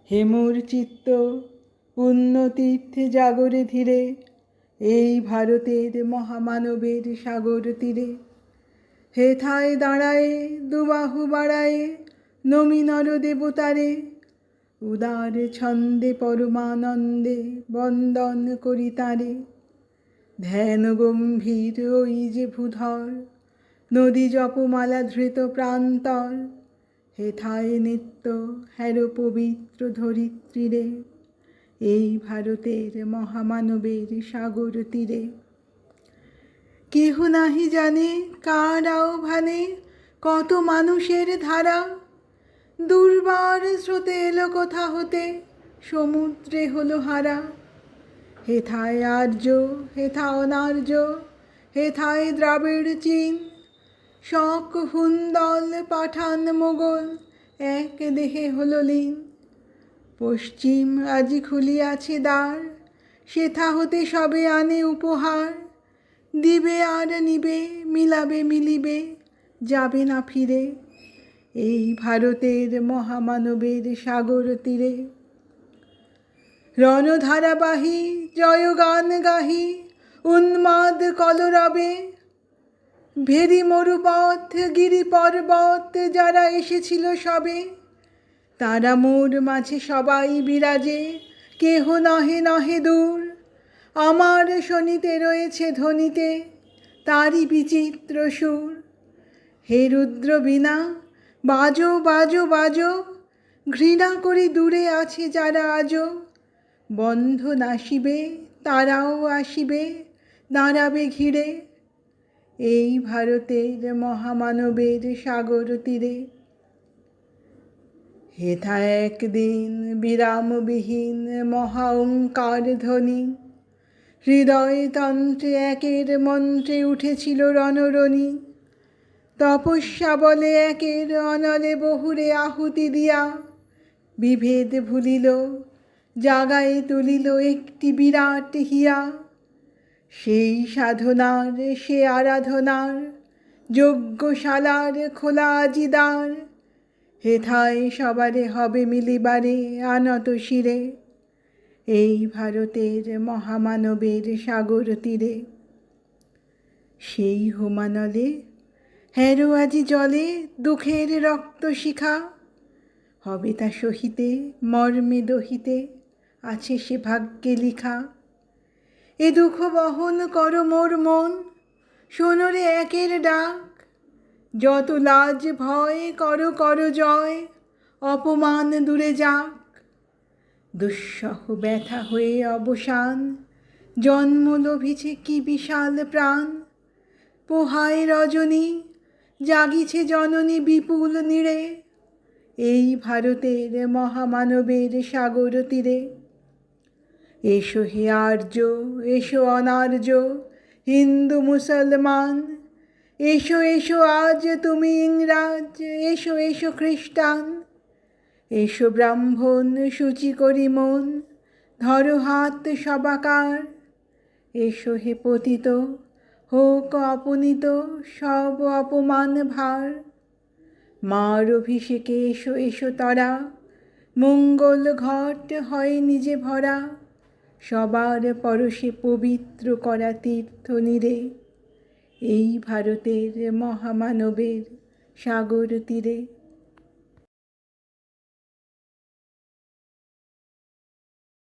হেমুর চিত্ত পুণ্যতীর্থে জাগরে ধীরে, এই ভারতের মহামানবের সাগর তীরে। হেথায় দাঁড়ায়ে দুবাহু বাড়ায়ে নমি নর দেবতারে, উদার ছন্দে পরমানন্দে বন্দন করি তারে। ধ্যান গম্ভীর ওই যে ভূধর, নদী জপমালা ধৃত প্রান্তর, হেথায় নিত্য হের পবিত্র ধরিত্রীরে, এই ভারতের মহামানবের সাগর তীরে। কেহ নাহি জানে কার আহ্বানে কত মানুষের ধারা, দুর্বার স্রোতে এলো কোথা হতে সমুদ্রে হলো হারা। হেথায় আর্য, হেথা অনার্য, হেথায় দ্রাবিড় চীন, শক হুন্দল পাঠান মোগল এক দেহে হলো লীন। পশ্চিম আজি খুলিয়াছে দ্বার, সেথা হতে সবে আনে উপহার, দিবে আর নিবে মিলাবে মিলিবে যাবে না ফিরে, এই ভারতের মহামানবের সাগর তীরে। রণধারাবাহী জয়গান গাহি উন্মাদ কলরবে, ভেরি মরুপথ গিরি পর্বত যারা এসেছিল সবে, তারা মোর মাঝে সবাই বিরাজে, কেহ নহে নহে দূর। আমার শনিতে রয়েছে ধ্বনিতে তারই বিচিত্র সুর। হে রুদ্র বীণা বাজো বাজো বাজো, ঘৃণা করি দূরে আছে যারা আজো, বন্ধ নাসিবে তারাও আসিবে দাঁড়াবে ঘিরে, এই ভারতের মহামানবের সাগর তীরে। হেথা একদিন বিরামবিহীন মহা ওঙ্কার ধ্বনি, হৃদয়তন্ত্রে একের মন্ত্রে উঠেছিল রণরণি। তপস্যা বলে একের অনলে বহুরে আহুতি দিয়া, বিভেদ ভুলিল জাগায় তুলিল একটি বিরাট হিয়া। সেই সাধনার সে আরাধনার যজ্ঞশালার খোলা আজি দ্বার, হেথায় সবারে হবে মিলিবারে আনত শিরে, এই ভারতের মহামানবের সাগর তীরে। সেই হোমানলে হেরো আজি জলে দুঃখের রক্ত শিখা, হবে তা সহিতে মর্মে দহিতে আছে সে ভাগ্যে লিখা। এ দুঃখ বহন করো মোর মন, শোনরে একের ডাক, যত লাজ ভয় করো করো জয়, অপমান দূরে যাক। দুঃসহ ব্যথা হয়ে অবসান, জন্ম লোভিছে কি বিশাল প্রাণ। পোহায় রজনী জাগিছে জননী বিপুল নীড়ে, এই ভারতের মহামানবের সাগর তীরে। এসো হে আর্য, এসো অনার্য, হিন্দু মুসলমান, এসো এসো আজ তুমি ইংরাজ, এসো এসো খ্রিস্টান। এসো ব্রাহ্মণ সূচি করি মন, ধরো হাত সবাকার, এসো হে পতিত হোক অপনীত সব অপমান ভার। মার অভিষেকে এসো এসো তরা, মঙ্গল ঘট হয় নিজে ভরা, সবার পরশে পবিত্র করা তীর্থ নীরে, এই ভারতের মহামানবের সাগর তীরে।